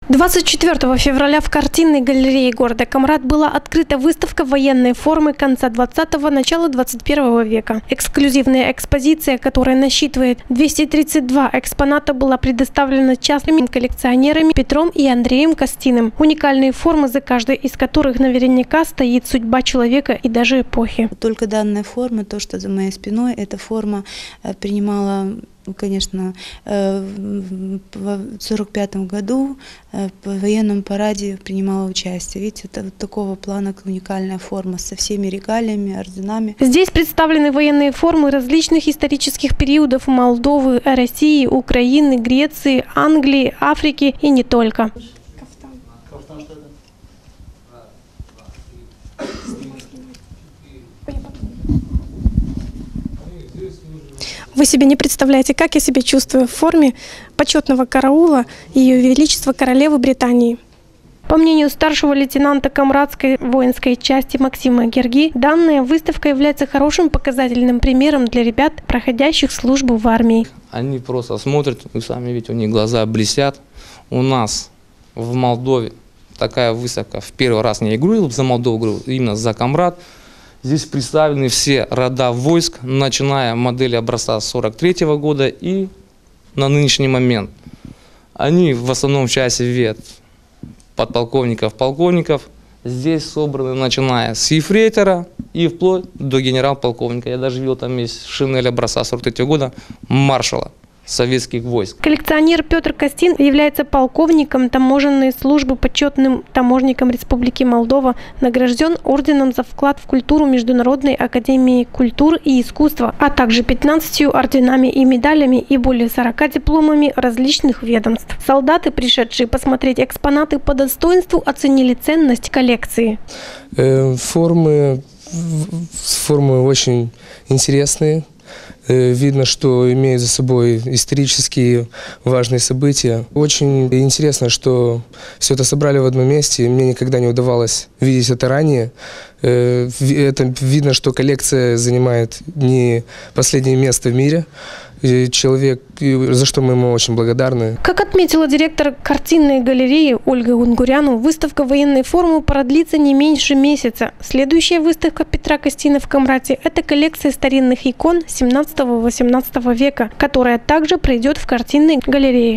24 февраля в картинной галерее города Камрад была открыта выставка военной формы конца 20-го, начала 21 века. Эксклюзивная экспозиция, которая насчитывает 232 экспоната, была предоставлена частными коллекционерами Петром и Андреем Костиным. Уникальные формы, за каждой из которых наверняка стоит судьба человека и даже эпохи. Только данная форма, то, что за моей спиной, эта форма принимала, конечно, в 1945 году в военном параде принимала участие. Видите, это вот такого плана уникальная форма со всеми регалиями, орденами. Здесь представлены военные формы различных исторических периодов Молдовы, России, Украины, Греции, Англии, Африки и не только. Вы себе не представляете, как я себя чувствую в форме почетного караула Ее Величества Королевы Британии. По мнению старшего лейтенанта Камрадской воинской части Максима Герги, данная выставка является хорошим показательным примером для ребят, проходящих службу в армии. Они просто смотрят, вы сами видите, у них глаза блестят. У нас в Молдове такая выставка, в первый раз не играю за Молдову, говорю, именно за Камрад. Здесь представлены все рода войск, начиная модели образца 43 года и на нынешний момент. Они в основном в части вет подполковников, полковников. Здесь собраны, начиная с ефрейтора и вплоть до генерал-полковника. Я даже видел, там есть шинель образца 43 года маршала советских войск. Коллекционер Петр Костин является полковником таможенной службы, почетным таможенником Республики Молдова, награжден орденом за вклад в культуру Международной академии культур и искусства, а также 15 орденами и медалями и более 40 дипломами различных ведомств. Солдаты, пришедшие посмотреть экспонаты, по достоинству оценили ценность коллекции. Формы очень интересные. Видно, что имеют за собой исторические важные события. Очень интересно, что все это собрали в одном месте. Мне никогда не удавалось видеть это ранее. Это видно, что коллекция занимает не последнее место в мире. Человек, за что мы ему очень благодарны. Как отметила директор картинной галереи Ольга Унгуряну, выставка военной формы продлится не меньше месяца. Следующая выставка Петра Костина в Камраде – это коллекция старинных икон 17-18 века, которая также пройдет в картинной галерее.